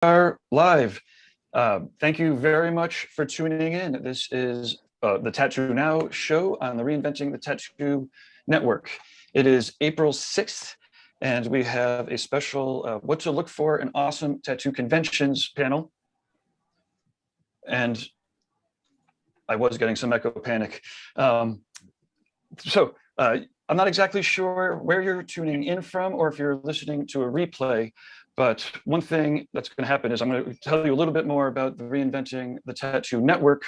are live. Thank you very much for tuning in. This is the TattooNOW show on the Reinventing the Tattoo network. It is April 6th, and we have a special What to Look For in Awesome Tattoo Conventions panel. And I was getting some echo panic. I'm not exactly sure where you're tuning in from or if you're listening to a replay, but one thing that's going to happen is I'm going to tell you a little bit more about the Reinventing the Tattoo network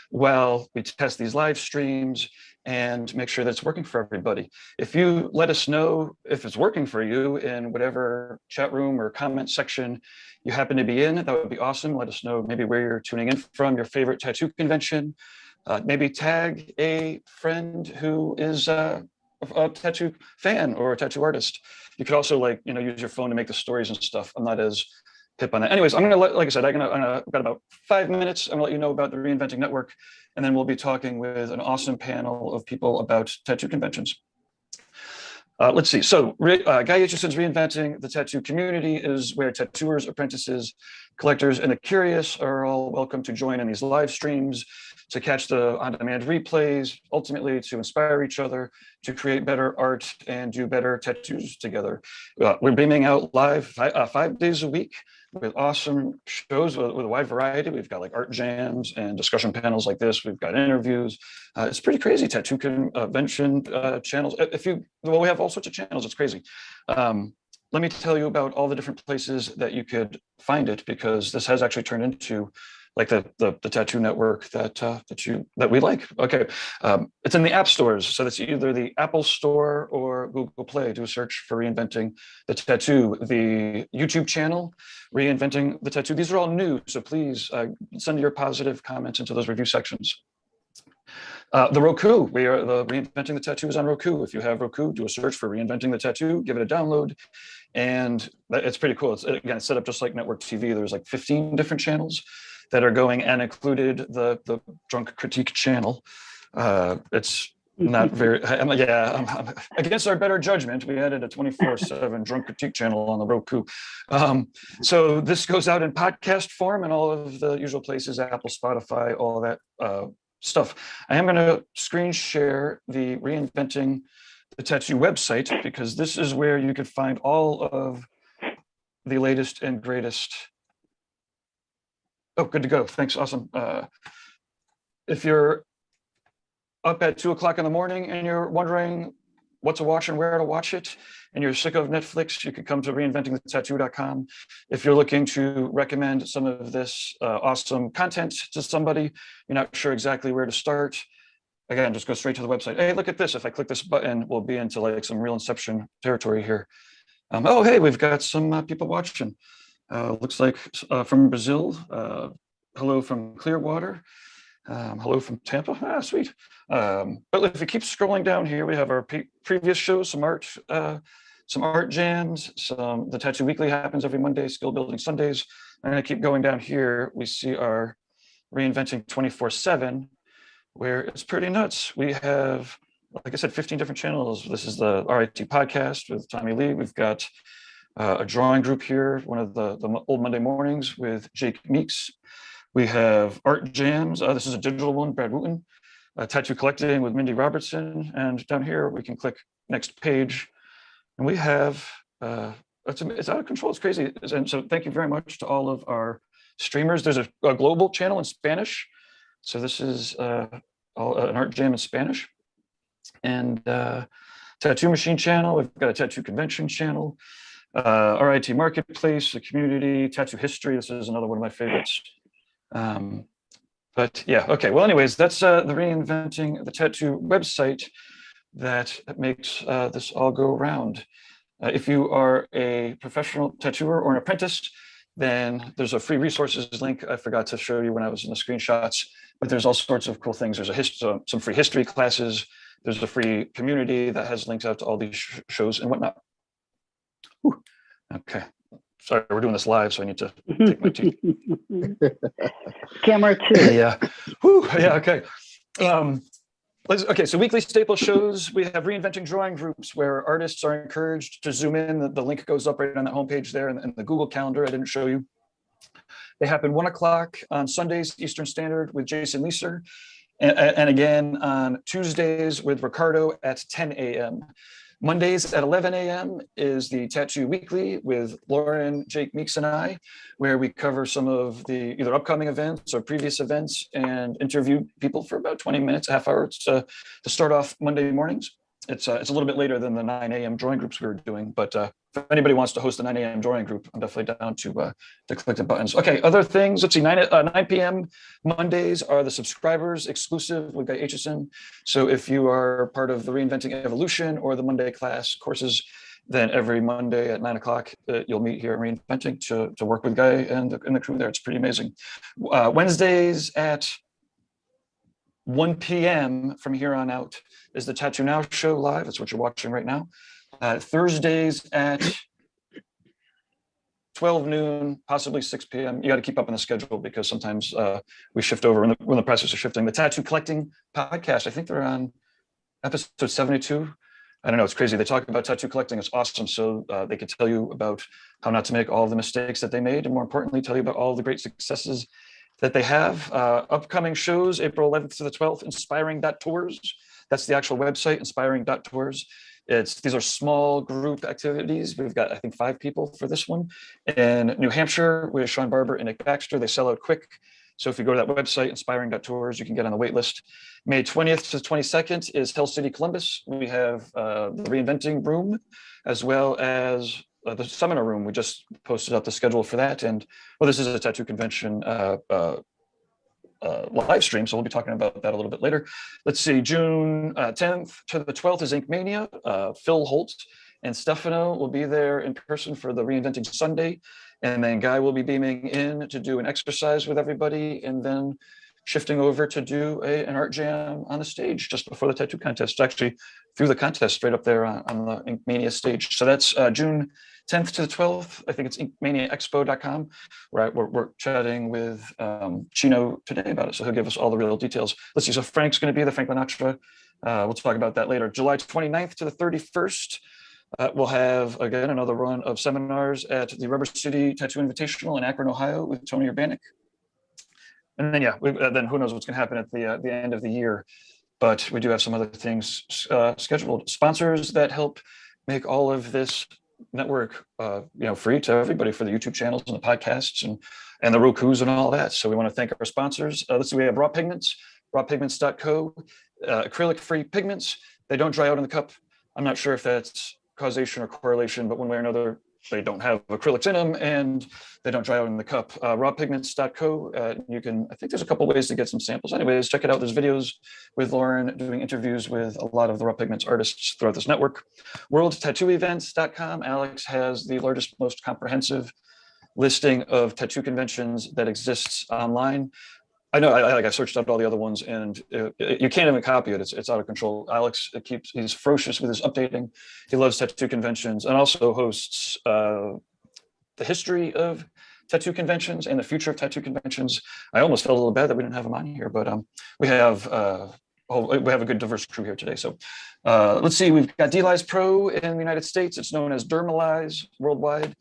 while we test these live streams and make sure that it's working for everybody. If you let us know if it's working for you in whatever chat room or comment section you happen to be in, that would be awesome. Let us know maybe where you're tuning in from, your favorite tattoo convention. Maybe tag a friend who is a tattoo fan or a tattoo artist. You could also use your phone to make the stories and stuff. I'm not as hip on that. Anyways, I'm gonna like I said, I've got about 5 minutes. I'm gonna let you know about the Reinventing Network, and then we'll be talking with an awesome panel of people about tattoo conventions. Let's see. So Guy Aitchison's Reinventing the Tattoo community is where tattooers, apprentices, collectors, and the curious are all welcome to join in these live streams, to catch the on-demand replays, ultimately to inspire each other, to create better art and do better tattoos together. We're beaming out live 5 days a week with awesome shows with a wide variety. We've got art jams and discussion panels like this. We've got interviews. It's pretty crazy. Tattoo convention channels. We have all sorts of channels. It's crazy. Let me tell you about all the different places that you could find it, because this has actually turned into the tattoo network that we like. Okay, it's in the app stores, so that's either the Apple Store or Google Play. Do a search for Reinventing the Tattoo. The YouTube channel, Reinventing the Tattoo. These are all new, so please send your positive comments into those review sections. The Roku, the Reinventing the Tattoo is on Roku. If you have Roku, do a search for Reinventing the Tattoo, give it a download, and it's pretty cool. It's set up just like network TV. There's 15 different channels that are going, and included the drunk critique channel. It's not very, I'm against our better judgment, we added a 24/7 drunk critique channel on the Roku. So this goes out in podcast form in all of the usual places, Apple, Spotify, all of that stuff. I am going to screen share the Reinventing the Tattoo website, because this is where you could find all of the latest and greatest. Oh, good to go. Thanks. Awesome. If you're up at 2 o'clock in the morning and you're wondering what to watch and where to watch it, and you're sick of Netflix, you could come to reinventingthetattoo.com. If you're looking to recommend some of this awesome content to somebody, you're not sure exactly where to start, again, just go straight to the website. Hey, look at this. If I click this button, we'll be into some real Inception territory here. Oh, hey, we've got some people watching. Looks like from Brazil. Hello from Clearwater. Hello from Tampa. Sweet. But if you keep scrolling down here, we have our previous shows, some art jams, the Tattoo Weekly happens every Monday, Skill Building Sundays. I'm going to keep going down here. We see our Reinventing 24/7, where it's pretty nuts. We have, like I said, 15 different channels. This is the RIT podcast with Tommy Lee. We've got a drawing group here, one of the old Monday mornings with Jake Meeks. We have art jams. This is a digital one, Brad Wooten. Tattoo collecting with Mindy Robertson. And down here, we can click next page. And we have, it's out of control, it's crazy. And so thank you very much to all of our streamers. There's a global channel in Spanish. So this is an art jam in Spanish. And Tattoo Machine channel, we've got a tattoo convention channel. RIT Marketplace, the community, tattoo history. This is another one of my favorites. But yeah, okay. Well, anyways, that's the Reinventing the Tattoo website that makes this all go around. If you are a professional tattooer or an apprentice, then there's a free resources link. I forgot to show you when I was in the screenshots, but there's all sorts of cool things. There's some free history classes. There's a free community that has links out to all these shows and whatnot. Whew. Okay. Sorry, we're doing this live, so I need to take my teeth. Camera 2. Yeah. Whew. Yeah, okay. Okay, so weekly staple shows. We have reinventing drawing groups where artists are encouraged to zoom in. The link goes up right on the homepage there, and the Google Calendar I didn't show you. They happen 1 o'clock on Sundays, Eastern Standard with Jason Leeser. And again on Tuesdays with Ricardo at 10 a.m. Mondays at 11 a.m. is the Tattoo Weekly with Lauren, Jake Meeks, and I, where we cover some of the either upcoming events or previous events and interview people for about 20 minutes, a half hour to start off Monday mornings. It's a little bit later than the 9 a.m. drawing groups we were doing, but if anybody wants to host the 9 a.m. drawing group, I'm definitely down to click the buttons. Okay, other things. Let's see, 9 p.m. Mondays are the subscribers exclusive with Guy Aitchison. So if you are part of the Reinventing Evolution or the Monday class courses, then every Monday at 9 o'clock, you'll meet here at Reinventing to work with Guy and the crew there. It's pretty amazing. Wednesdays at 1 p.m. from here on out is the TattooNOW show live. That's what you're watching right now. Thursdays at 12 noon, possibly 6 p.m. You got to keep up on the schedule because sometimes we shift over when the process is shifting. The Tattoo Collecting podcast, I think they're on episode 72. I don't know, it's crazy. They talk about tattoo collecting. It's awesome. So they could tell you about how not to make all of the mistakes that they made, and more importantly, tell you about all the great successes that they have. Upcoming shows, April 11th to the 12th, inspiring.tours. That's the actual website, inspiring.tours. These are small group activities. We've got, I think, 5 people for this one. In New Hampshire, with Sean Barber and Nick Baxter, they sell out quick. So if you go to that website, inspiring.tours, you can get on the wait list. May 20th to 22nd is Hell City, Columbus. We have the Reinventing Room, as well as the seminar room. We just posted out the schedule for that. And well, this is a tattoo convention live stream, so we'll be talking about that a little bit later. Let's see, June 10th to the 12th is Ink Mania. Phil Holt and Stefano will be there in person for the Reinventing Sunday, and then Guy will be beaming in to do an exercise with everybody, and then shifting over to do an art jam on the stage just before the tattoo contest, actually through the contest straight up there on the Ink Mania stage. So that's June 10th to the 12th. I think it's inkmaniaexpo.com. We're chatting with Chino today about it, so he'll give us all the real details. Let's see, so Frank's going to be there, Frank Lenhard. We'll talk about that later. July 29th to the 31st, we'll have, again, another run of seminars at the Rubber City Tattoo Invitational in Akron, Ohio with Tony Urbanik. And then, yeah, then who knows what's going to happen at the end of the year. But we do have some other things scheduled. Sponsors that help make all of this network free to everybody for the YouTube channels and the podcasts and the Rokus and all that. So we want to thank our sponsors. Let's see, we have Raw Pigments, rawpigments.co, acrylic-free pigments. They don't dry out in the cup. I'm not sure if that's causation or correlation, but one way or another, they don't have acrylics in them and they don't dry out in the cup. Rawpigments.co. You can, I think there's a couple ways to get some samples. Anyways, check it out. There's videos with Lauren doing interviews with a lot of the Raw Pigments artists throughout this network. WorldTattooEvents.com. Alex has the largest, most comprehensive listing of tattoo conventions that exists online. I know, I searched out all the other ones, and you can't even copy it. It's out of control. Alex he's ferocious with his updating. He loves tattoo conventions and also hosts the history of tattoo conventions and the future of tattoo conventions. I almost felt a little bad that we didn't have him on here, but we have a good diverse crew here today. So let's see, we've got DLize Pro in the United States. It's known as Dermalize worldwide.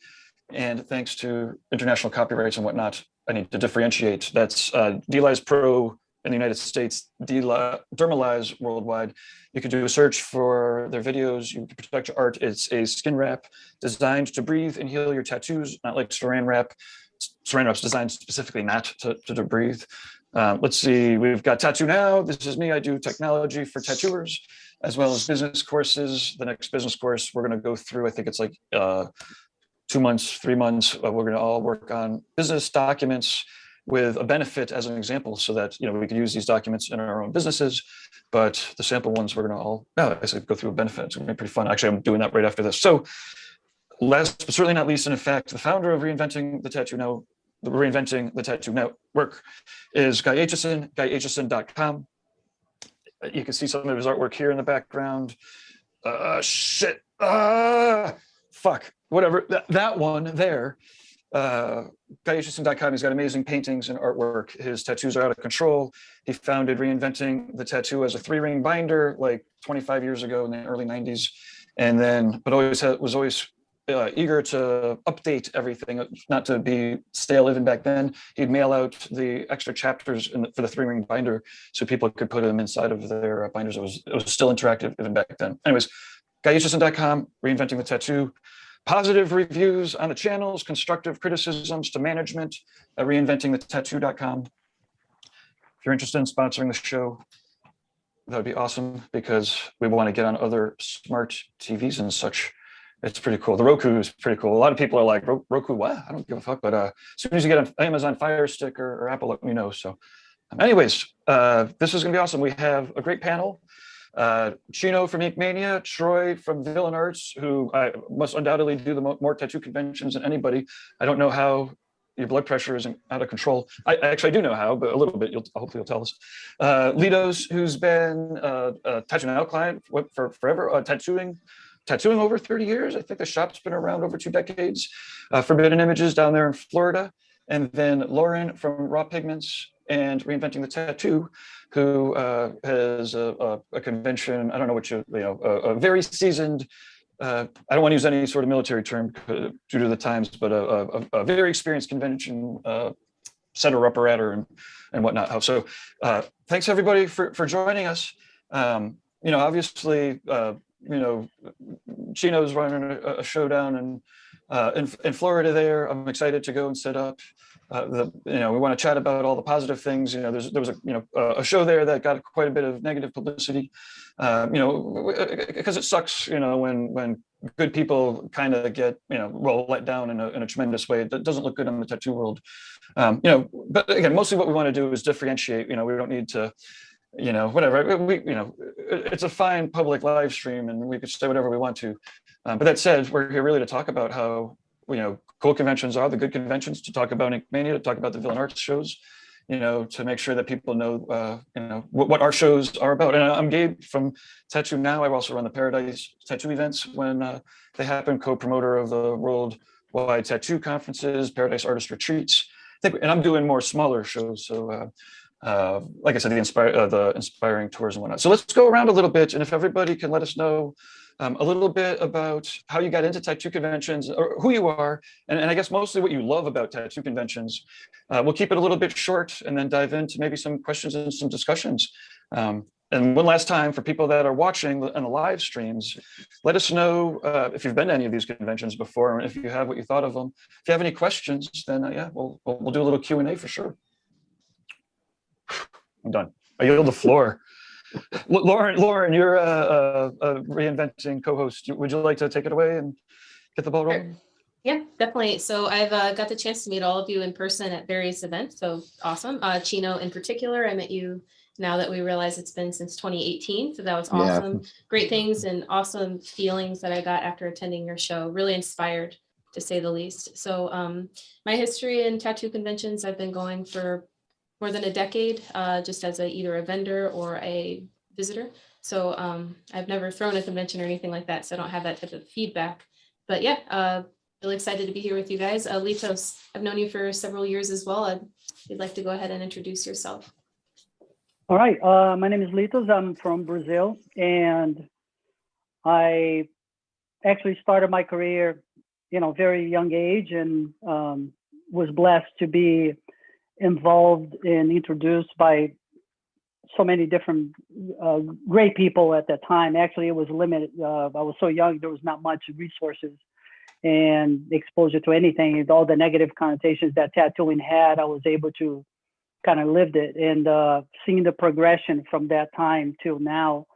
And thanks to international copyrights and whatnot, I need to differentiate. That's DLize Pro in the United States, Dermalize worldwide. You could do a search for their videos. You can protect your art. It's a skin wrap designed to breathe and heal your tattoos, not like saran wrap. Saran wrap's designed specifically not to breathe. Let's see, we've got TattooNOW. This is me. I do technology for tattooers, as well as business courses. The next business course we're going to go through, I think it's like 2 months, 3 months, we're going to all work on business documents with a benefit as an example, so that we can use these documents in our own businesses. But the sample ones we're going to all go through a benefit. It's going to be pretty fun. Actually, I'm doing that right after this. So last but certainly not least, and in fact, the founder of Reinventing the Tattoo Network is Guy Aitchison, guyaitchison.com. You can see some of his artwork here in the background. Fuck. Whatever, that one there, guyaitchison.com. He's got amazing paintings and artwork. His tattoos are out of control. He founded Reinventing the Tattoo as a 3-ring binder like 25 years ago in the early 90s, and then was always eager to update everything, not to be stale even back then. He'd mail out the extra chapters for the 3-ring binder so people could put them inside of their binders. It was still interactive even back then. Anyways, GuyAitchison.com, Reinventing the Tattoo. Positive reviews on the channels, constructive criticisms to management at reinventingthetattoo.com. If you're interested in sponsoring the show, that would be awesome, because we want to get on other smart TVs and such. It's pretty cool. The Roku is pretty cool. A lot of people are like, Roku, what? I don't give a fuck. But as soon as you get an Amazon Fire Stick or Apple, let me know. So anyways, this is going to be awesome. We have a great panel. Chino from Ink Mania, Troy from Villain Arts, who I must undoubtedly do the more tattoo conventions than anybody. I don't know how your blood pressure isn't out of control. I actually do know how, but a little bit. Hopefully you'll tell us. Litos, who's been a TattooNOW client for forever, tattooing over 30 years. I think the shop's been around over 2 decades. Forbidden Images down there in Florida. And then Lauren from Raw Pigments and Reinventing the Tattoo, who has a convention, I don't know what a very seasoned, I don't want to use any sort of military term due to the times, but a very experienced convention setter-upperator and whatnot. So thanks everybody for joining us. Obviously, Chino's running a showdown in Florida there. I'm excited to go and set up. We want to chat about all the positive things. There was a show there that got quite a bit of negative publicity, because it sucks, when good people kind of get, let down in a tremendous way. That doesn't look good in the tattoo world. But again, mostly what we want to do is differentiate. We don't need to, whatever. It's a fine public live stream, and we could say whatever we want to. But that said, we're here really to talk about how, cool conventions are, the good conventions, to talk about Ink Mania, to talk about the Villain Arts shows, to make sure that people know, what our shows are about. And I'm Gabe from TattooNOW. I also run the Paradise Tattoo events when they happen, co-promoter of the worldwide tattoo conferences, Paradise Artist Retreats. And I'm doing more smaller shows. So like I said, the inspiring tours and whatnot. So let's go around a little bit. And if everybody can let us know a little bit about how you got into tattoo conventions, or who you are, and I guess mostly what you love about tattoo conventions. We'll keep it a little bit short and then dive into maybe some questions and some discussions. And one last time, for people that are watching on the live streams, let us know if you've been to any of these conventions before, and if you have, what you thought of them. If you have any questions, then yeah, we'll do a little Q&A for sure. I'm done. I yield the floor. Lauren, you're a Reinventing co-host. Would you like to take it away and get the ball rolling? Yeah, definitely. So I've got the chance to meet all of you in person at various events. So awesome. Chino in particular, I met you now that we realize it's been since 2018. So that was awesome. Yeah. Great things and awesome feelings that I got after attending your show. Really inspired, to say the least. So my history in tattoo conventions, I've been going for more than a decade, just as either a vendor or a visitor. So I've never thrown a convention or anything like that, so I don't have that type of feedback. But yeah, really excited to be here with you guys. Litos, I've known you for several years as well. If you'd like to go ahead and introduce yourself. All right, my name is Litos. I'm from Brazil, and I actually started my career, very young age, and was blessed to be involved and introduced by so many different great people at that time. Actually, it was limited. I was so young, there was not much resources and exposure to anything. All the negative connotations that tattooing had, I was able to kind of lived it. And seeing the progression from that time till now,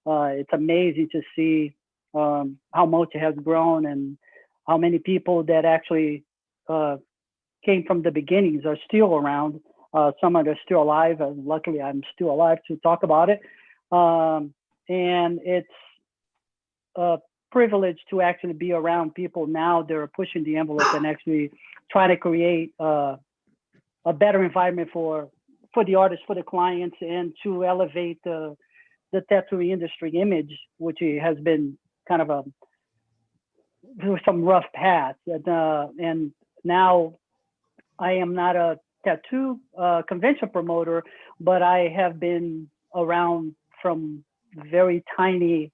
it's amazing to see how much it has grown and how many people that actually came from the beginnings are still around. Some are still alive. Luckily, I'm still alive to talk about it. And it's a privilege to actually be around people now that are pushing the envelope and actually trying to create a better environment for the artists, for the clients, and to elevate the tattoo industry image, which has been kind of some rough paths. And now I am not a tattoo convention promoter, but I have been around from very tiny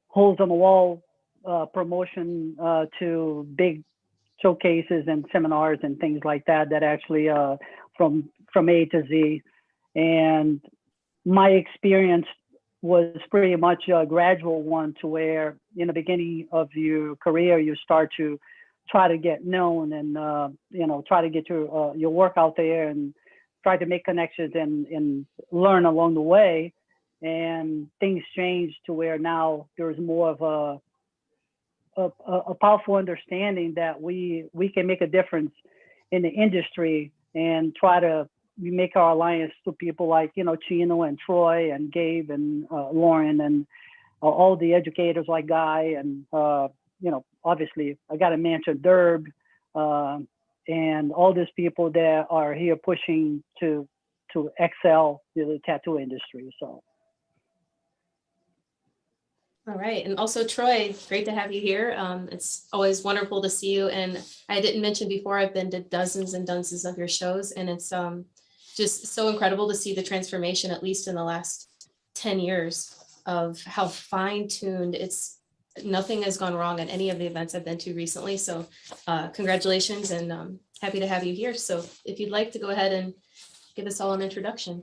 holes on the wall promotion to big showcases and seminars and things like that, that actually from A to Z. And my experience was pretty much a gradual one, to where in the beginning of your career, you start to try to get known and, try to get your work out there and try to make connections and learn along the way. And things change to where now there's more of a powerful understanding that we can make a difference in the industry, and try to make our alliance to people like, Chino and Troy and Gabe and Lauren and all the educators like Guy and, obviously I got to mention Derb and all these people that are here pushing to excel in the tattoo industry. So. All right. And also, Troy, great to have you here. It's always wonderful to see you. And I didn't mention before, I've been to dozens and dozens of your shows, and it's just so incredible to see the transformation, at least in the last 10 years, of how fine-tuned nothing has gone wrong at any of the events I've been to recently. So congratulations, and happy to have you here. So if you'd like to go ahead and give us all an introduction.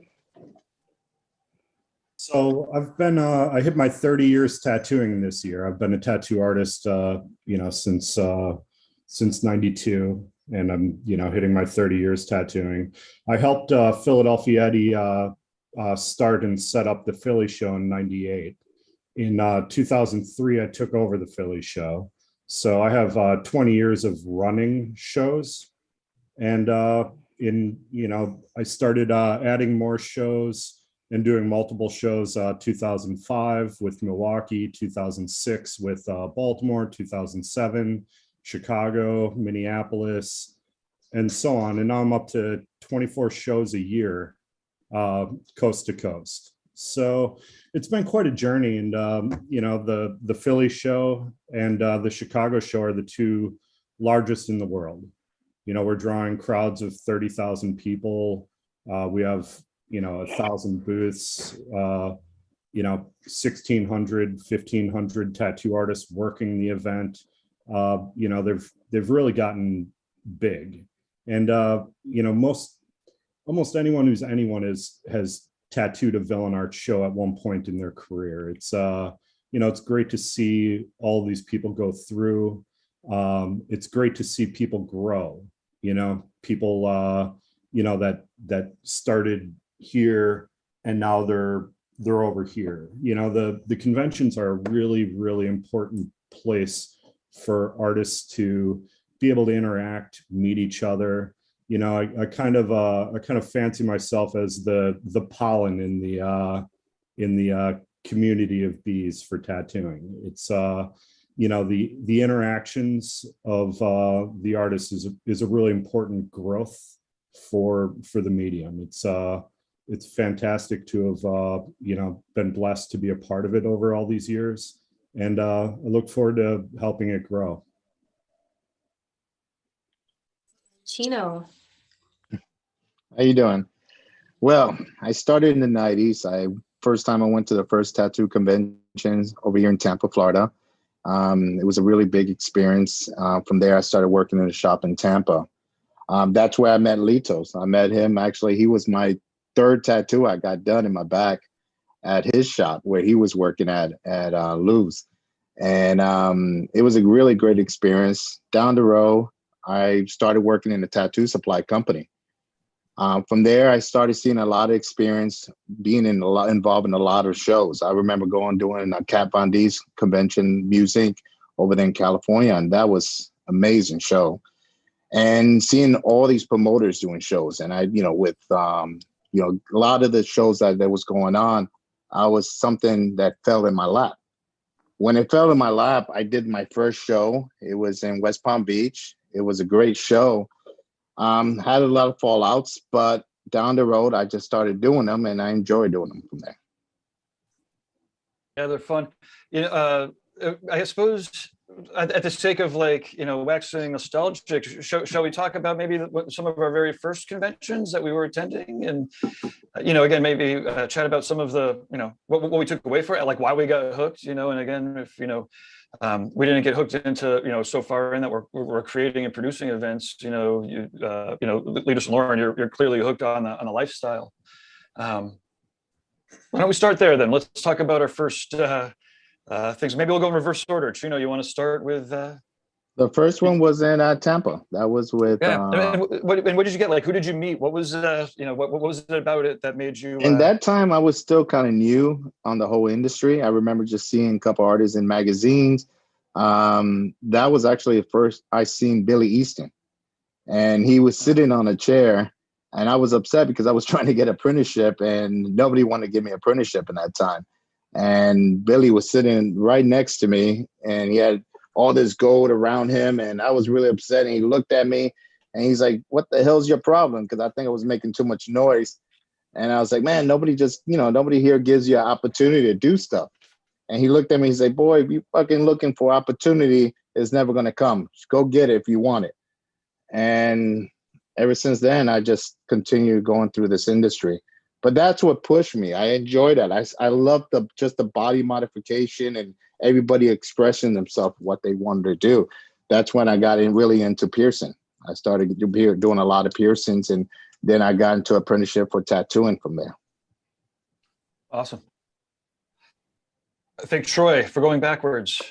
So I've been, I hit my 30 years tattooing this year. I've been a tattoo artist, since 92, and I'm, hitting my 30 years tattooing. I helped Philadelphia Eddie start and set up the Philly show in 98. In 2003, I took over the Philly show. So I have 20 years of running shows. And I started adding more shows and doing multiple shows, 2005 with Milwaukee, 2006 with Baltimore, 2007, Chicago, Minneapolis, and so on. And now I'm up to 24 shows a year, coast to coast. So it's been quite a journey. And, the Philly show and the Chicago show are the two largest in the world. We're drawing crowds of 30,000 people. We have 1,000 booths, 1,600, 1,500 tattoo artists working the event. They've really gotten big. And, almost anyone who's anyone has tattooed a villain art show at one point in their career. It's, it's great to see all these people go through. It's great to see people grow, people, that started here and now they're over here. The conventions are a really, really important place for artists to be able to interact, meet each other. I kind of fancy myself as the pollen in the community of bees for tattooing. It's the interactions of the artists is a really important growth for the medium. It's fantastic to have been blessed to be a part of it over all these years, and I look forward to helping it grow. Chino. How you doing? Well, I started in the 90s. First time I went to the first tattoo convention over here in Tampa, Florida. It was a really big experience. From there, I started working in a shop in Tampa. That's where I met Litos. I met him. Actually, he was my third tattoo I got done in my back at his shop where he was working at Lou's. And it was a really great experience. Down the road, I started working in a tattoo supply company. From there, I started seeing a lot of experience, being involved in a lot of shows. I remember doing a Kat Von D's convention music over there in California, and that was an amazing show. And seeing all these promoters doing shows, and with a lot of the shows that was going on, I was something that fell in my lap. When it fell in my lap, I did my first show. It was in West Palm Beach. It was a great show. Had a lot of fallouts, but down the road, I just started doing them, and I enjoy doing them from there. Yeah, they're fun. I suppose at the sake of waxing nostalgic, shall we talk about maybe some of our very first conventions that we were attending, and again maybe chat about some of the what we took away from it, like why we got hooked, and again if We didn't get hooked into, so far in that we're creating and producing events. Leaders and Lauren, you're clearly hooked on the lifestyle. Why don't we start there then? Let's talk about our first things. Maybe we'll go in reverse order. Chino, you want to start with? The first one was in Tampa. That was with. And what did you get? Like, who did you meet? What was what was it about it that made you? In that time, I was still kind of new on the whole industry. I remember just seeing a couple artists in magazines. That was actually the first I seen Billy Easton, and he was sitting on a chair, and I was upset because I was trying to get an apprenticeship, and nobody wanted to give me an apprenticeship in that time. And Billy was sitting right next to me, and he had all this gold around him, and I was really upset. And he looked at me and he's like, "What the hell's your problem?" Because I think I was making too much noise. And I was like, "Man, nobody here gives you an opportunity to do stuff." And he looked at me, he said, "Boy, if you fucking looking for opportunity, it's never gonna come. Just go get it if you want it." And ever since then, I just continued going through this industry. But that's what pushed me. I enjoyed that. I love just the body modification and everybody expressing themselves what they wanted to do. That's when I got really into piercing. I started doing a lot of piercings, and then I got into apprenticeship for tattooing from there. Awesome. I think Troy, for going backwards.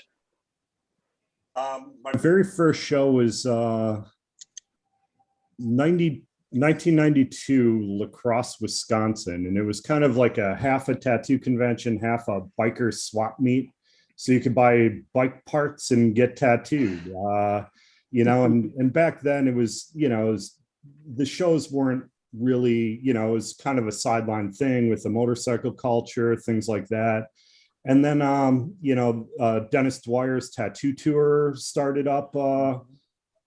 My very first show was 1992, La Crosse, Wisconsin. And it was kind of like half a tattoo convention, half a biker swap meet. So you could buy bike parts and get tattooed, and back then it was, the shows weren't really, it was kind of a sideline thing with the motorcycle culture, things like that. And then, Dennis Dwyer's tattoo tour started up, and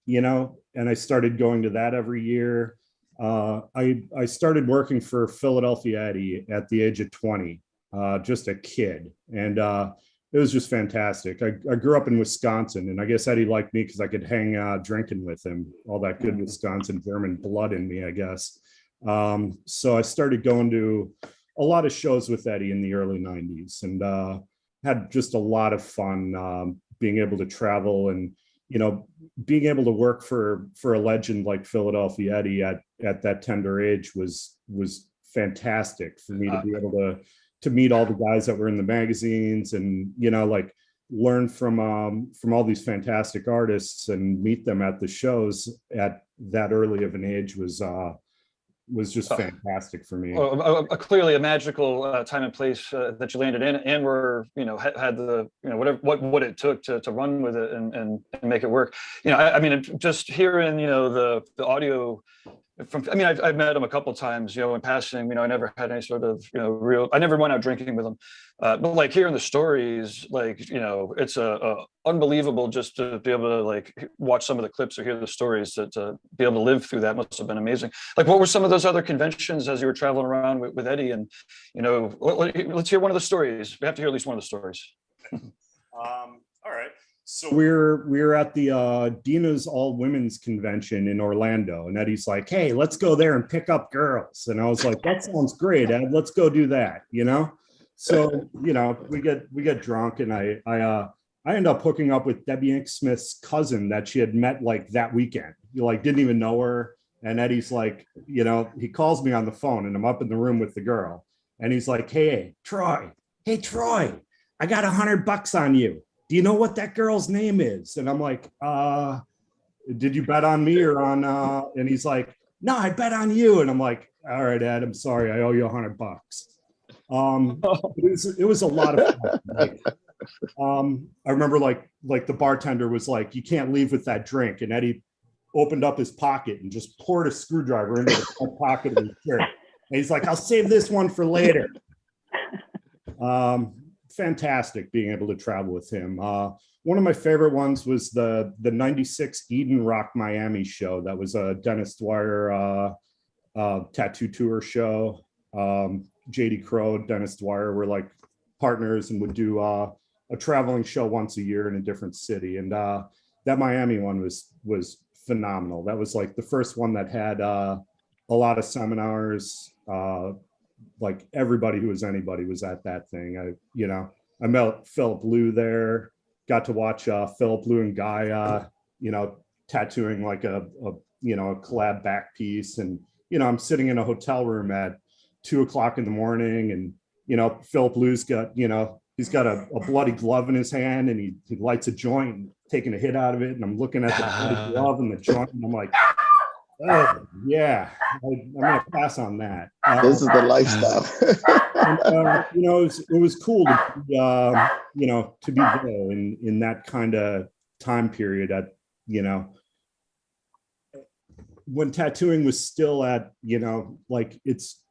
I started going to that every year. I started working for Philadelphia Eddie at the age of 20, just a kid. And it was just fantastic. I grew up in Wisconsin, and I guess Eddie liked me because I could hang drinking with him, all that good Wisconsin German blood in me, I guess. So I started going to a lot of shows with Eddie in the early 90s, and had just a lot of fun being able to travel and, being able to work for a legend like Philadelphia Eddie at that tender age was fantastic for me to be able to meet all the guys that were in the magazines and, learn from all these fantastic artists and meet them at the shows at that early of an age was just fantastic for me. Clearly a magical time and place that you landed in, and were, had the, whatever what it took to run with it and make it work. Just hearing, the audio from, I've met him a couple of times, in passing. I never had any sort of, I never went out drinking with him, but like hearing the stories, it's unbelievable just to be able to watch some of the clips or hear the stories, to be able to live through that must have been amazing. Like, what were some of those other conventions as you were traveling around with Eddie? And, let's hear one of the stories. We have to hear at least one of the stories. All right. So we're at the Dina's All Women's Convention in Orlando, and Eddie's like, "Hey, let's go there and pick up girls." And I was like, "That sounds great, Ed. Let's go do that." So we get drunk, and I end up hooking up with Debbie Inksmith's cousin that she had met that weekend. Didn't even know her. And Eddie's like, he calls me on the phone, and I'm up in the room with the girl, and he's like, "Hey, Troy, I got $100 on you. Do you know what that girl's name is?" And I'm like, "Did you bet on me or on?" And he's like, "No, I bet on you." And I'm like, "All right, Ed, I'm sorry, I owe you $100." It was a lot of fun. I remember the bartender was like, "You can't leave with that drink," and Eddie opened up his pocket and just poured a screwdriver into the front pocket of his shirt. And he's like, "I'll save this one for later." Fantastic being able to travel with him. One of my favorite ones was the 96 Eden Rock Miami show. That was a Dennis Dwyer tattoo tour show. JD Crow, Dennis Dwyer were partners and would do a traveling show once a year in a different city. And that Miami one was phenomenal. That was the first one that had a lot of seminars. Everybody who was anybody was at that thing. I met Philip Liu there, got to watch Philip, Lou, and Guy, tattooing like a collab back piece. And, I'm sitting in a hotel room at 2 o'clock in the morning, and, Philip Lou's got, he's got a bloody glove in his hand, and he lights a joint, taking a hit out of it. And I'm looking at the bloody glove and the joint, and I'm like, oh yeah, I'm gonna pass on that. This is the lifestyle. And, it was cool to be, to be there in that kind of time period at, when tattooing was still at, like its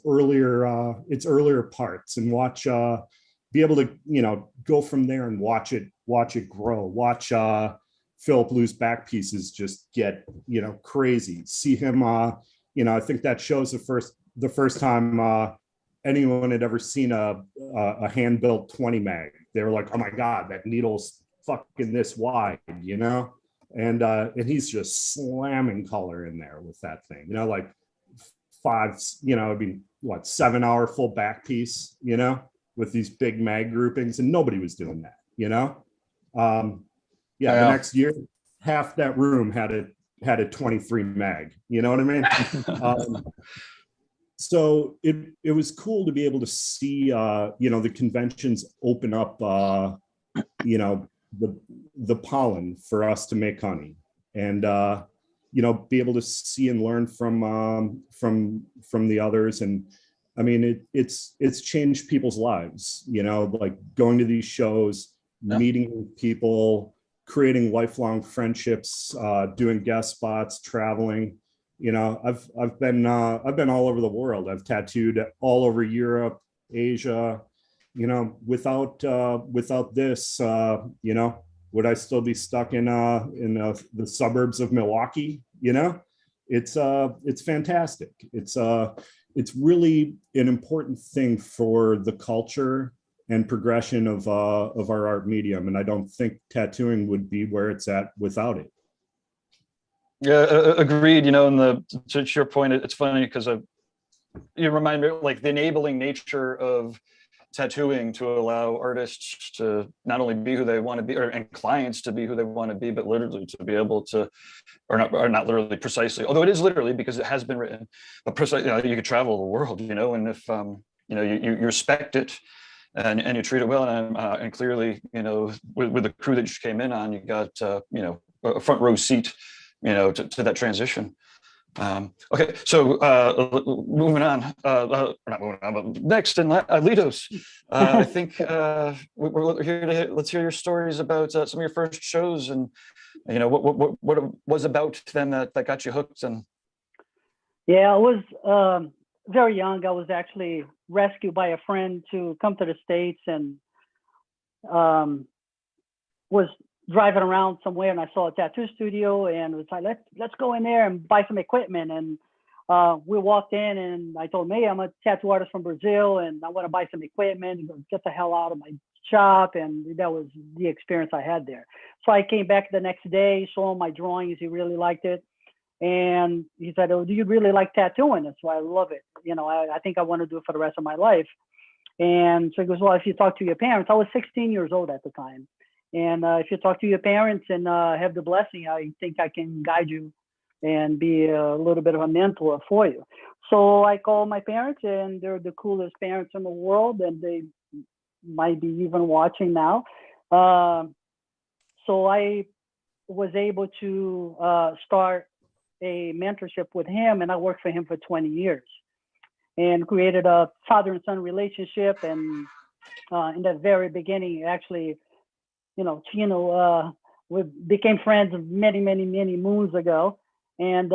earlier parts, and watch, be able to, go from there and watch it grow, watch Philip Lou's back pieces just get, crazy. See him, I think that shows the first time anyone had ever seen a hand-built 20 mag. They were like, oh my God, that needle's fucking this wide, and he's just slamming color in there with that thing, like 5, it'd be what, 7-hour full back piece, with these big mag groupings, and nobody was doing that, the next year, half that room had a 23 mag, you know what I mean? So it was cool to be able to see, the conventions open up, the pollen for us to make honey, and, be able to see and learn from the others. And I mean, it's changed people's lives, like going to these shows, meeting people, creating lifelong friendships, doing guest spots, traveling. I've been all over the world. I've tattooed all over Europe, Asia. Without this, would I still be stuck in the suburbs of Milwaukee? It's fantastic. It's really an important thing for the culture and progression of our art medium, and I don't think tattooing would be where it's at without it. Yeah, agreed. And to your point, it's funny because you remind me, like, the enabling nature of tattooing to allow artists to not only be who they want to be, and clients to be who they want to be, but literally to be able to, or not literally precisely, although it is literally because it has been written, but precisely, you could travel the world, and if you respect it and you treat it well, and clearly, with the crew that you came in on, you got a front row seat, to that transition. Okay, so moving on, not moving on, but next in Litos, I think we're here let's hear your stories about some of your first shows, and what it was about them that got you hooked. And yeah, I was very young. I was actually rescued by a friend to come to the States, and was driving around somewhere, and I saw a tattoo studio, and it was like, let's go in there and buy some equipment. And we walked in, and I told him, hey, I'm a tattoo artist from Brazil, and I want to buy some equipment. He goes, get the hell out of my shop. And that was the experience I had there. So I came back the next day, showed him my drawings. He really liked it. And he said, oh, do you really like tattooing? That's why I love it. I think I want to do it for the rest of my life. And so he goes, well, if you talk to your parents, I was 16 years old at the time. And if you talk to your parents and have the blessing, I think I can guide you and be a little bit of a mentor for you. So I called my parents, and they're the coolest parents in the world, and they might be even watching now. So I was able to start a mentorship with him, and I worked for him for 20 years and created a father and son relationship. And in the very beginning, actually, we became friends many, many, many moons ago, and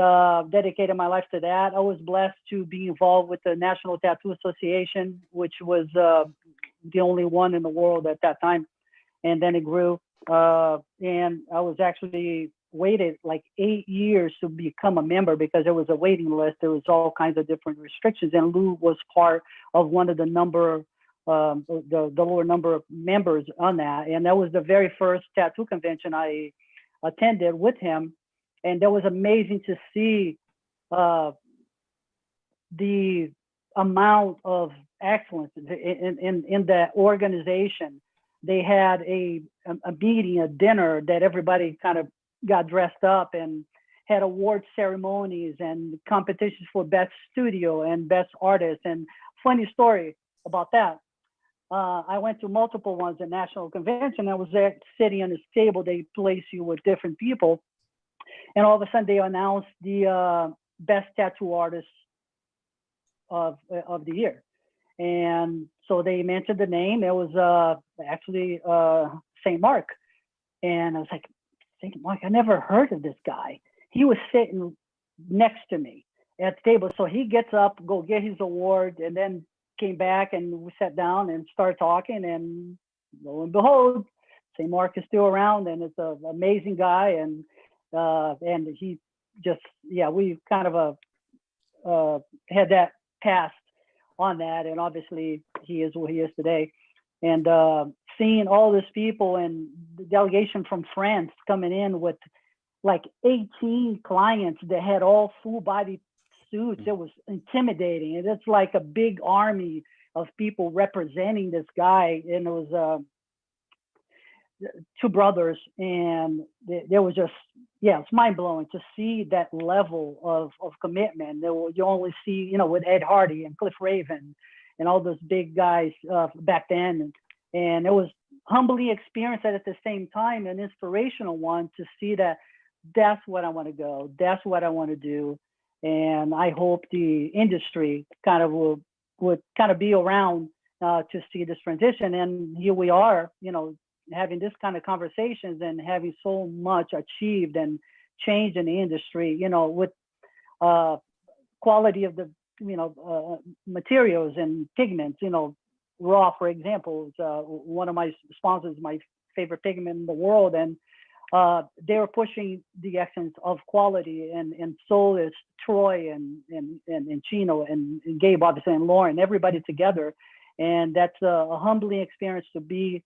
dedicated my life to that. I was blessed to be involved with the National Tattoo Association, which was the only one in the world at that time. And then it grew. And I was actually waited like 8 years to become a member, because there was a waiting list. There was all kinds of different restrictions. And Lou was part of one of the lower number of members on that. And that was the very first tattoo convention I attended with him. And that was amazing to see the amount of excellence in that organization. they had a meeting, a dinner that everybody kind of got dressed up and had award ceremonies and competitions for best studio and best artist. And funny story about that. I went to multiple ones at national convention. I was there sitting on this table. They place you with different people. And all of a sudden they announced the best tattoo artist of the year. And so they mentioned the name. It was actually St. Mark. And I was like, St. Mark, I never heard of this guy. He was sitting next to me at the table. So he gets up, go get his award, and then came back and we sat down and started talking. And lo and behold, St. Mark is still around, and it's an amazing guy. And he just, yeah, we kind of had that past on that. And obviously he is what he is today. And seeing all these people and the delegation from France coming in with like 18 clients that had all full body suits, it was intimidating. And it's like a big army of people representing this guy. And it was two brothers, and there was just, yeah, it's mind blowing to see that level of commitment. You only see, you know, with Ed Hardy and Cliff Raven and all those big guys back then. And it was humbly experienced at the same time, an inspirational one to see that that's what I want to go. That's what I want to do. And I hope the industry kind of would kind of be around to see this transition. And here we are, you know, having this kind of conversations and having so much achieved and changed in the industry, you know, with quality of the, you know, materials and pigments, you know, Raw, for example, is one of my sponsors, my favorite pigment in the world. And they were pushing the essence of quality, and so is Troy and Chino and Gabe, obviously, and Lauren, everybody together. And that's a humbling experience to be,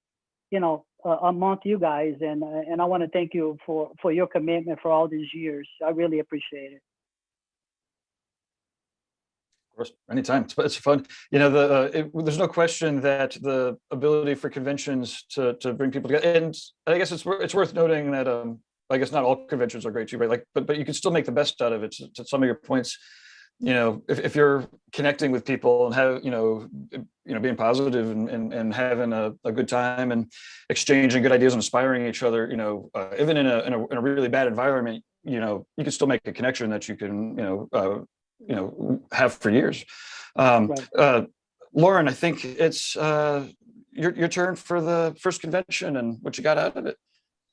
you know, amongst you guys. And I want to thank you for your commitment for all these years. I really appreciate it. Of course, anytime. It's fun. You know, there's no question that the ability for conventions to bring people together, and I guess it's worth noting that I guess not all conventions are great too, right? Like, but you can still make the best out of it. To some of your points, you know, if you're connecting with people and have, you know, being positive and having a good time and exchanging good ideas and inspiring each other, you know, even in a really bad environment, you know, you can still make a connection that you can, you know, have for years. Right. Lauren, I think it's your turn for the first convention and what you got out of it.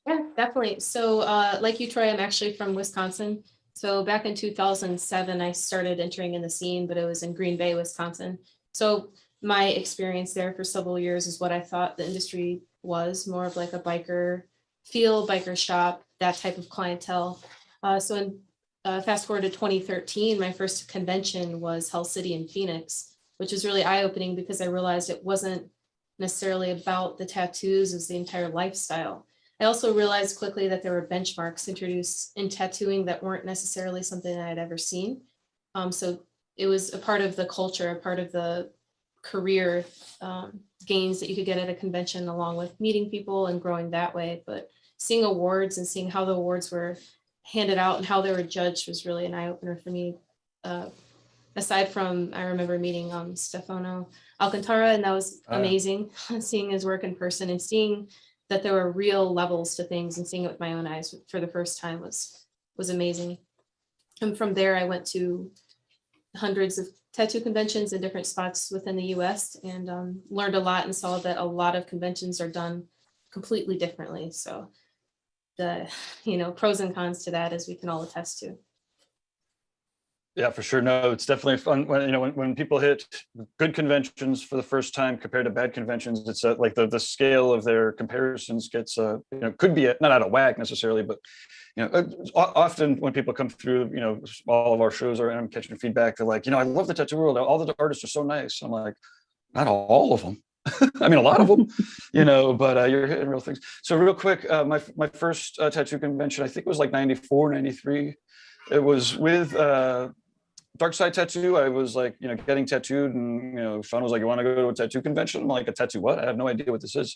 Yeah, definitely. So like you, Troy, I'm actually from Wisconsin. So back in 2007, I started entering in the scene, but it was in Green Bay, Wisconsin. So my experience there for several years is what I thought the industry was, more of like a biker feel, biker shop, that type of clientele. So in fast forward to 2013, my first convention was Hell City in Phoenix, which was really eye-opening because I realized it wasn't necessarily about the tattoos, it was the entire lifestyle. I also realized quickly that there were benchmarks introduced in tattooing that weren't necessarily something that I'd ever seen. So it was a part of the culture, a part of the career gains that you could get at a convention, along with meeting people and growing that way. But seeing awards and seeing how the awards were handed out and how they were judged was really an eye-opener for me. Aside from, I remember meeting Stefano Alcantara, and that was amazing. Seeing his work in person and seeing that there were real levels to things and seeing it with my own eyes for the first time was amazing. And from there, I went to hundreds of tattoo conventions in different spots within the US and learned a lot and saw that a lot of conventions are done completely differently. So the, you know, pros and cons to that, as we can all attest to. Yeah, for sure. No, it's definitely fun when, you know, when people hit good conventions for the first time compared to bad conventions. It's like the scale of their comparisons gets, you know, could be not out of whack necessarily, but, you know, often when people come through, you know, all of our shows and I'm catching feedback, they're like, you know, I love the tattoo world. All the artists are so nice. I'm like, not all of them. I mean, a lot of them, you know, but you're hitting real things. So real quick, my first tattoo convention, I think it was like 94, 93. It was with Dark Side Tattoo. I was like, you know, getting tattooed, and, you know, Sean was like, you want to go to a tattoo convention? I'm like, a tattoo what? I have no idea what this is.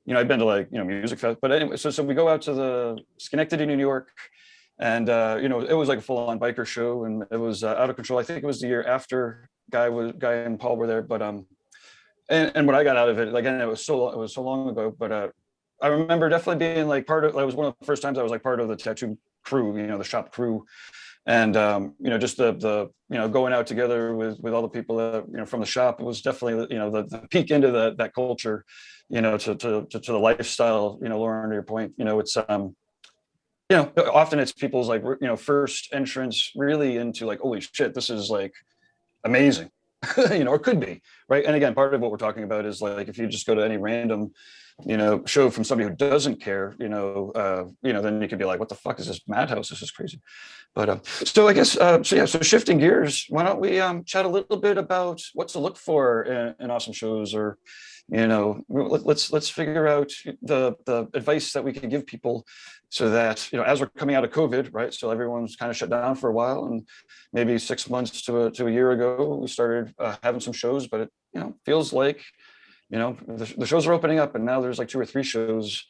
I've been to like, music fest, but anyway, so we go out to the Schenectady, New York, and it was like a full-on biker show, and it was out of control. I think it was the year after Guy and Paul were there, but and what I got out of it, again, it was so long ago, but I remember definitely being like it was one of the first times I was like part of the tattoo crew, the shop crew, and just the going out together with all the people that from the shop. It was definitely the peek into that culture, to the lifestyle. Lauren, to your point, it's often it's people's like first entrance really into like, holy shit, this is like amazing. Or could be, right? And again, part of what we're talking about is like if you just go to any random show from somebody who doesn't care, then you could be like, what the fuck is this madhouse? This is crazy. But so I guess so shifting gears, why don't we chat a little bit about what to look for in awesome shows, or let's figure out the advice that we can give people, so that as we're coming out of COVID, right? So everyone's kind of shut down for a while, and maybe 6 months to a year ago, we started having some shows, but it feels like the shows are opening up, and now there's like 2 or 3 shows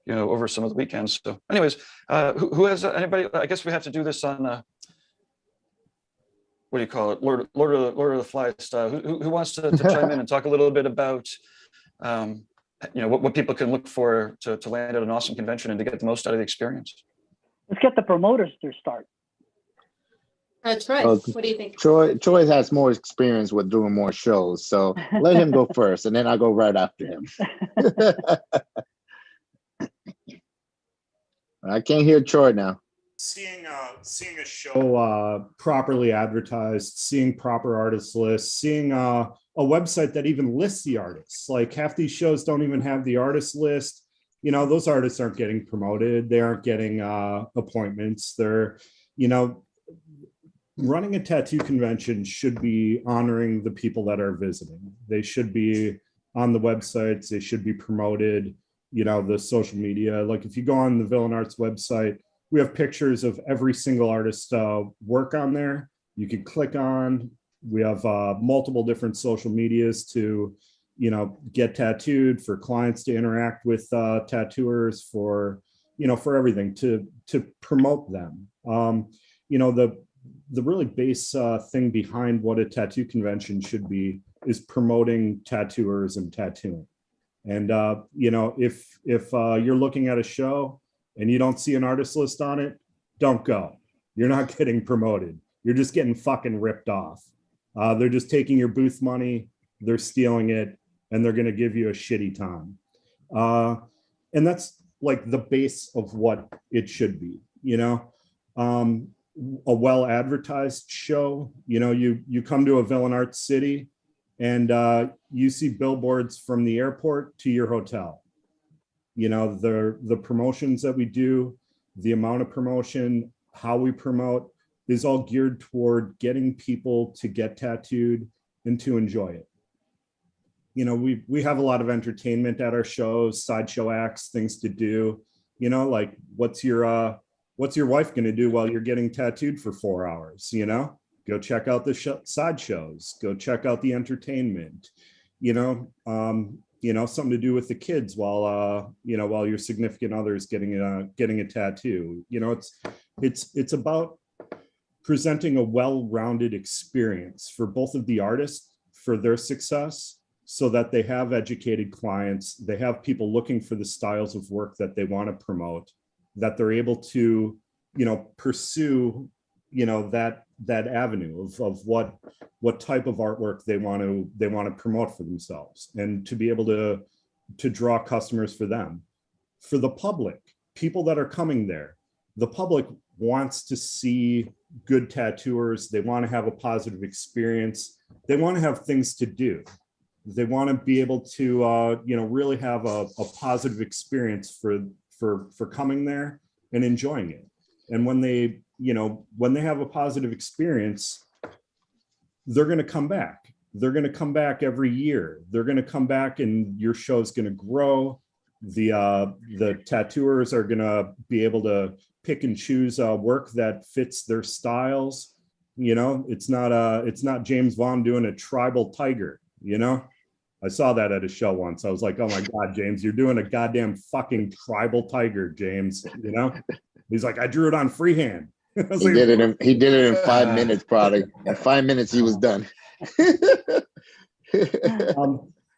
over some of the weekends. So anyways, who has anybody? I guess we have to do this on what do you call it, Lord of the Flies style. Who wants to chime in and talk a little bit about what people can look for to land at an awesome convention and to get the most out of the experience? Let's get the promoters to start. Troy, what do you think? Troy has more experience with doing more shows, so let him go first, and then I'll go right after him. I can't hear Troy now. Seeing a show properly advertised, seeing proper artist lists, seeing a website that even lists the artists. Like half these shows don't even have the artist list. Those artists aren't getting promoted. They aren't getting appointments. They're, running a tattoo convention should be honoring the people that are visiting. They should be on the websites. They should be promoted, the social media. Like if you go on the Villain Arts website, we have pictures of every single artist's work on there. You can click on. We have multiple different social medias to, get tattooed, for clients to interact with tattooers, for everything to promote them. The really base thing behind what a tattoo convention should be is promoting tattooers and tattooing. And if you're looking at a show and you don't see an artist list on it, don't go. You're not getting promoted. You're just getting fucking ripped off. They're just taking your booth money, they're stealing it, and they're gonna give you a shitty time. And that's like the base of what it should be, a well-advertised show. You come to a Villain Arts city and you see billboards from the airport to your hotel. The promotions that we do, the amount of promotion, how we promote is all geared toward getting people to get tattooed and to enjoy it. We have a lot of entertainment at our shows, sideshow acts, things to do, like what's your wife going to do while you're getting tattooed for 4 hours? Go check out the sideshows, go check out the entertainment, something to do with the kids while your significant other is getting a tattoo. It's about presenting a well-rounded experience for both of the artists, for their success, so that they have educated clients, they have people looking for the styles of work that they want to promote, that they're able to, pursue, that avenue of what type of artwork they want to promote for themselves, and to be able to draw customers for them. For the public, people that are coming there, the public wants to see good tattooers. They want to have a positive experience. They want to have things to do. They want to be able to, really have a positive experience for coming there and enjoying it. And when they have a positive experience, they're going to come back. They're going to come back every year. They're going to come back, and your show is going to grow. The tattooers are going to be able to pick and choose work that fits their styles. It's not James Vaughn doing a tribal tiger. I saw that at a show once. I was like, oh my God, James, you're doing a goddamn fucking tribal tiger, James. You know? He's like, I drew it on freehand. He did it in 5 minutes, probably. In 5 minutes, he was done.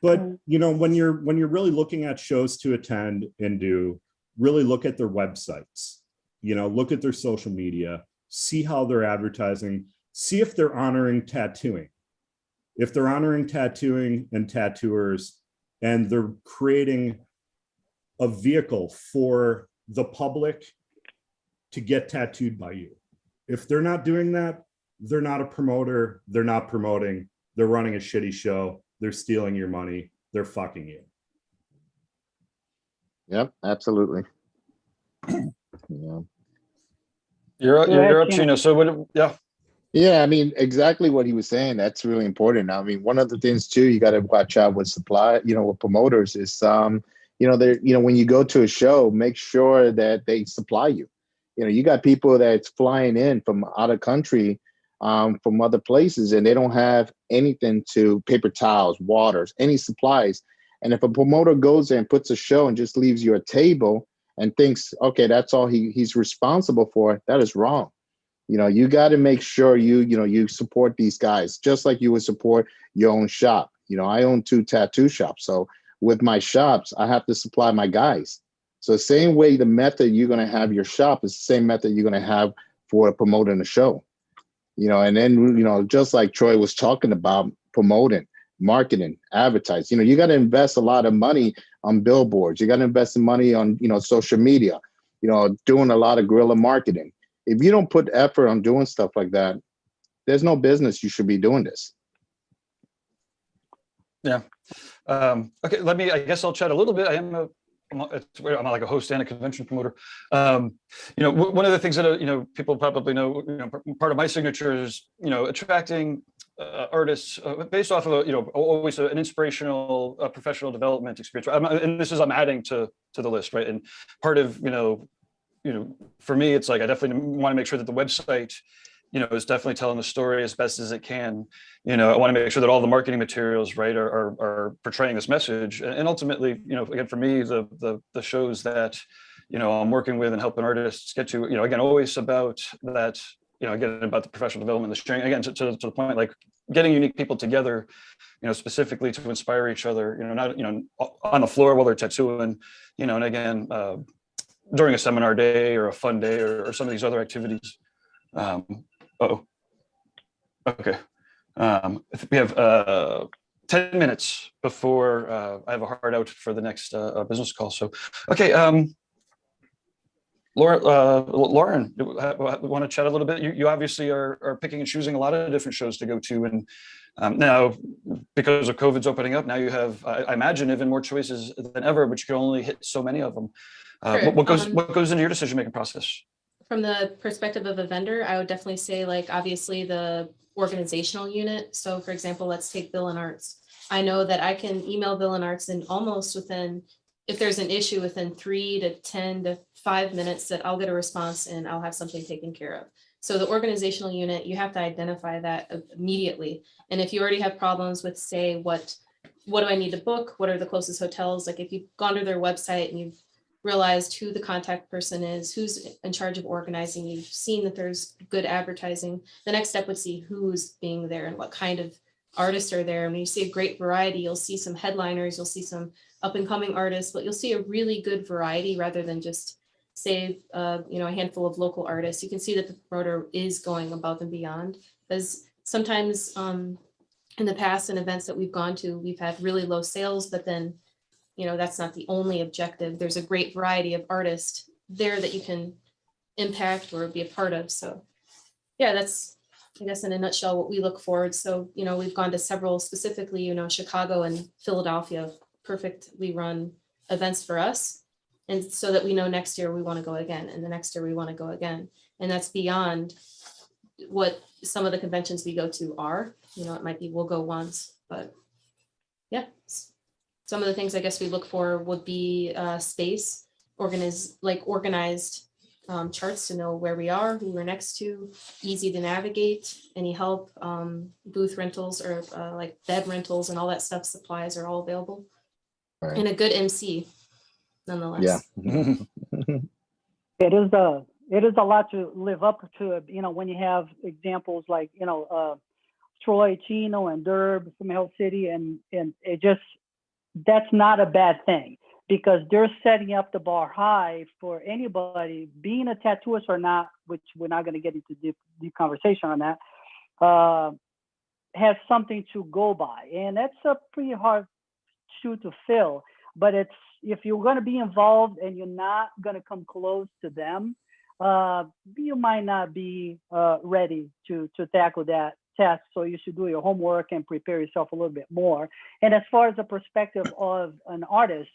But you know, when you're really looking at shows to attend and do, really look at their websites. You know, look at their social media, see how they're advertising, see if they're honoring tattooing. If they're honoring tattooing and tattooers, and they're creating a vehicle for the public to get tattooed by you. If they're not doing that, they're not a promoter, they're not promoting, they're running a shitty show, they're stealing your money, they're fucking you. Yep, absolutely. Yeah. You're up, Chino. So what? Yeah. Yeah, I mean, exactly what he was saying. That's really important. I mean, one of the things too, you got to watch out with supply, you know, with promoters is, when you go to a show, make sure that they supply you. You know, you got people that's flying in from out of country, from other places, and they don't have anything to paper towels, waters, any supplies. And if a promoter goes there and puts a show and just leaves you a table and thinks, okay, that's all he's responsible for, that is wrong. You know, you got to make sure you support these guys just like you would support your own shop. You know, I own 2 tattoo shops. So with my shops, I have to supply my guys. So the same way the method you're going to have your shop is the same method you're going to have for promoting a show. You know, and then, you know, just like Troy was talking about promoting, marketing, advertising, you got to invest a lot of money on billboards. You got to invest some money on, social media, doing a lot of guerrilla marketing. If you don't put effort on doing stuff like that, there's no business you should be doing this. Yeah. Okay. I guess I'll chat a little bit. I'm like a host and a convention promoter. One of the things that, people probably know, part of my signature is, attracting artists based off of, always an inspirational professional development experience. And this is, I'm adding to the list, right? And part of, for me, it's like, I definitely want to make sure that the website, is definitely telling the story as best as it can. I want to make sure that all the marketing materials, right, are portraying this message. And ultimately, again, for me, the shows that, I'm working with and helping artists get to, again, always about that, again, about the professional development, the sharing, again, to the point, like getting unique people together, specifically to inspire each other, not, on the floor while they're tattooing, and again, during a seminar day or a fun day or some of these other activities. Okay. We have 10 minutes before I have a hard out for the next business call. So, okay. Lauren, want to chat a little bit? You obviously are picking and choosing a lot of different shows to go to. And now, because of COVID's opening up, now you have, I imagine, even more choices than ever, but you can only hit so many of them. Sure. What goes into your decision-making process? From the perspective of a vendor, I would definitely say, like, obviously the organizational unit. So for example, let's take Bill and Arts. I know that I can email Bill and Arts and almost within, if there's an issue, within 3 to 10 to 5 minutes that I'll get a response and I'll have something taken care of. So the organizational unit, you have to identify that immediately. And if you already have problems with, say, what do I need to book? What are the closest hotels? Like if you've gone to their website and you've realized who the contact person is, who's in charge of organizing, you've seen that there's good advertising, the next step would see who's being there and what kind of artists are there. And when you see a great variety, you'll see some headliners, you'll see some up and coming artists, but you'll see a really good variety rather than just say, a handful of local artists. You can see that the promoter is going above and beyond, because sometimes in the past in events that we've gone to, we've had really low sales, but then that's not the only objective. There's a great variety of artists there that you can impact or be a part of. So yeah, that's, I guess, in a nutshell, what we look forward. So, we've gone to several, specifically, Chicago and Philadelphia, perfectly run events for us. And so that we know next year we want to go again, and the next year we want to go again. And that's beyond what some of the conventions we go to are. It might be we'll go once, but yeah. Some of the things I guess we look for would be space, organized charts to know where we are, who we're next to, easy to navigate, any help, booth rentals or like bed rentals and all that stuff, supplies are all available. Right. And a good MC, nonetheless. Yeah. It is a lot to live up to, you know, when you have examples like, you know, Troy, Chino, and Derb from Health City, and it just, that's not a bad thing, because they're setting up the bar high for anybody, being a tattooist or not, which we're not going to get into deep conversation on that, has something to go by. And that's a pretty hard shoe to fill, but it's, if you're going to be involved and you're not going to come close to them, you might not be ready to tackle that task. So you should do your homework and prepare yourself a little bit more. And as far as the perspective of an artist,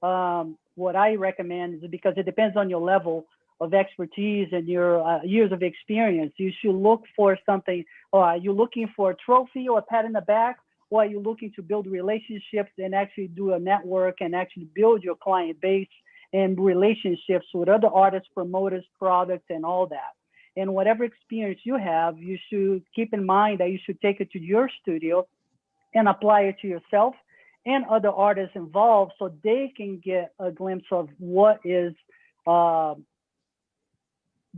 what I recommend is, because it depends on your level of expertise and your years of experience, you should look for something. Or are you looking for a trophy or a pat in the back? Or are you looking to build relationships and actually do a network and actually build your client base and relationships with other artists, promoters, products, and all that? And whatever experience you have, you should keep in mind that you should take it to your studio and apply it to yourself and other artists involved, so they can get a glimpse of what is the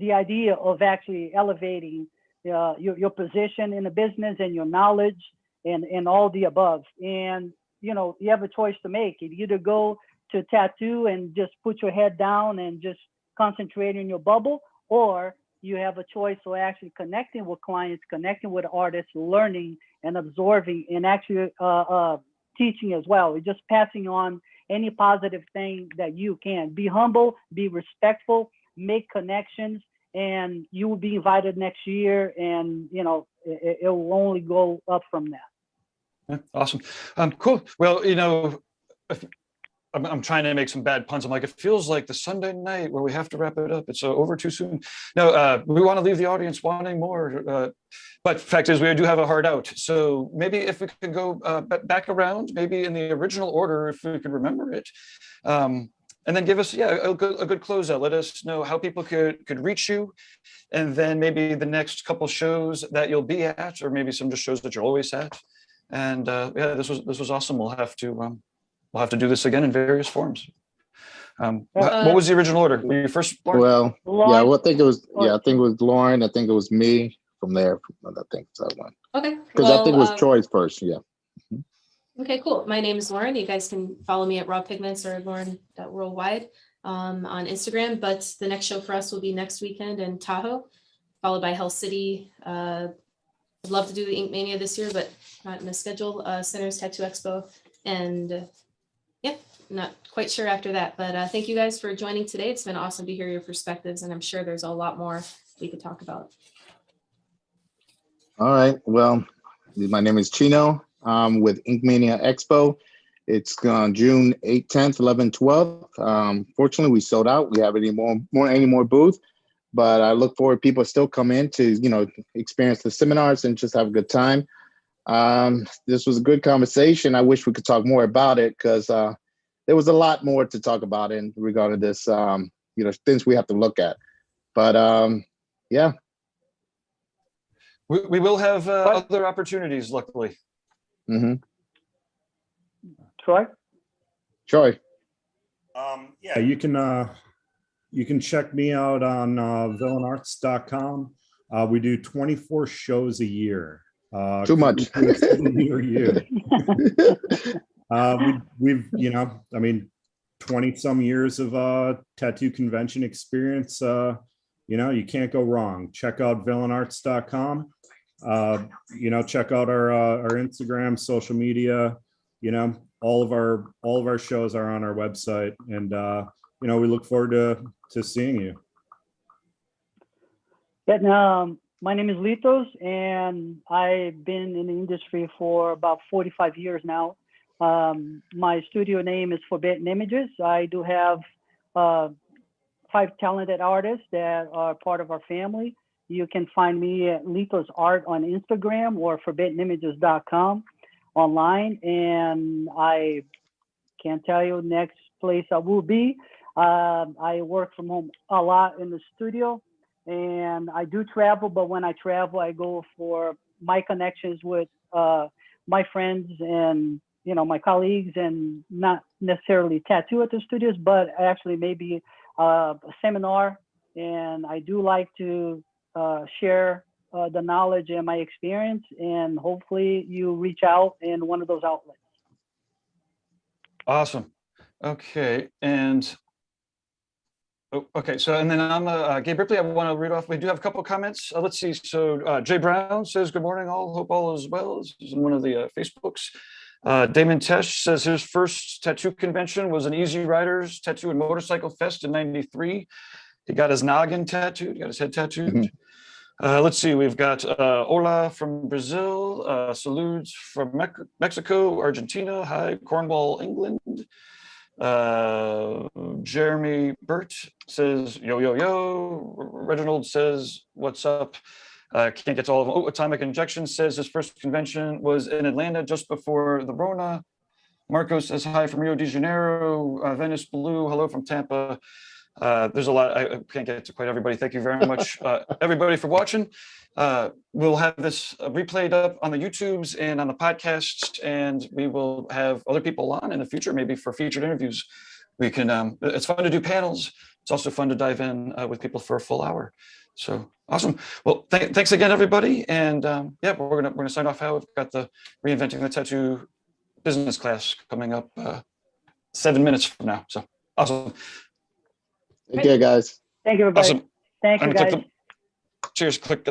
idea of actually elevating your position in the business and your knowledge and all the above. And, you know, you have a choice to make. You either go to tattoo and just put your head down and just concentrate in your bubble, or you have a choice of actually connecting with clients, connecting with artists, learning and absorbing, and actually teaching as well. You're just passing on any positive thing that you can. Be humble, be respectful, make connections, and you will be invited next year, and, you know, it will only go up from that. Yeah, awesome. Cool. Well, you know, I'm trying to make some bad puns. I'm like, it feels like the Sunday night where we have to wrap it up. It's over too soon. No, we want to leave the audience wanting more. But fact is, we do have a hard out. So maybe if we could go back around, maybe in the original order, if we could remember it. And then give us, a good closeout. Let us know how people could reach you. And then maybe the next couple shows that you'll be at, or maybe some just shows that you're always at. And yeah, this was awesome. We'll have to do this again in various forms. What was the original order? Were you first, Lauren? Well, Lauren? yeah, well, I think it was Lauren. I think it was me from there. I think so. Okay. Because I think it was Troy's first. Yeah. Okay, cool. My name is Lauren. You guys can follow me at Raw Pigments or Lauren.worldwide on Instagram. But the next show for us will be next weekend in Tahoe, followed by Hell City. I'd love to do the Ink Mania this year, but not in the schedule. Center's Tattoo Expo. And yeah, not quite sure after that. But thank you guys for joining today. It's been awesome to hear your perspectives, and I'm sure there's a lot more we could talk about. All right. Well, my name is Chino. With Ink Mania Expo. It's June 8th, 10th, 11th, 12th. Fortunately, we sold out. We have any more booth, but I look forward people still come in to, you know, experience the seminars and just have a good time. This was a good conversation. I wish we could talk more about it, because there was a lot more to talk about in regard to this, you know, things we have to look at. But yeah. We will have other opportunities, luckily. Mm-hmm. Troy? Yeah, you can check me out on villainarts.com. We do 24 shows a year. Too much. Near you. We've, you know, I mean, 20 some years of tattoo convention experience. You know, you can't go wrong. Check out villainarts.com. You know, check out our Instagram, social media. You know, all of our shows are on our website, and you know, we look forward to seeing you. Yeah, my name is Litos, and I've been in the industry for about 45 years now. My studio name is Forbidden Images. I do have 5 talented artists that are part of our family. You can find me at Litos Art on Instagram or forbiddenimages.com online. And I can't tell you next place I will be. I work from home a lot in the studio, and I do travel, but when I travel, I go for my connections with my friends and, you know, my colleagues, and not necessarily tattoo at the studios, but actually maybe a seminar. And I do like to share the knowledge and my experience, and hopefully you reach out in one of those outlets. Awesome. Okay. And okay, so and then I'm Gabe Ripley. I want to read off. We do have a couple of comments. Let's see. So Jay Brown says, "Good morning, all. Hope all is well." This is in one of the Facebooks. Damon Tesh says his first tattoo convention was an Easy Riders Tattoo and Motorcycle Fest in '93. He got his noggin tattooed. He got his head tattooed. Let's see. We've got Ola from Brazil. Salutes from Mexico, Argentina. Hi, Cornwall, England. Jeremy Burt says, yo, yo, yo. Reginald says, what's up? Can't get to all of them. Oh, Atomic Injection says his first convention was in Atlanta just before the Rona. Marcos says, hi from Rio de Janeiro. Venice Blue, hello from Tampa. There's a lot. I can't get to quite everybody. Thank you very much, everybody, for watching. We'll have this replayed up on the YouTubes and on the podcasts, and we will have other people on in the future, maybe for featured interviews. We can. It's fun to do panels. It's also fun to dive in with people for a full hour. So awesome. Well, thanks again, everybody. And yeah, we're gonna sign off. How we've got the Reinventing the Tattoo business class coming up 7 minutes from now. So awesome. Take care, guys. Thank you, everybody. Awesome. Thank you, guys. Cheers. Click the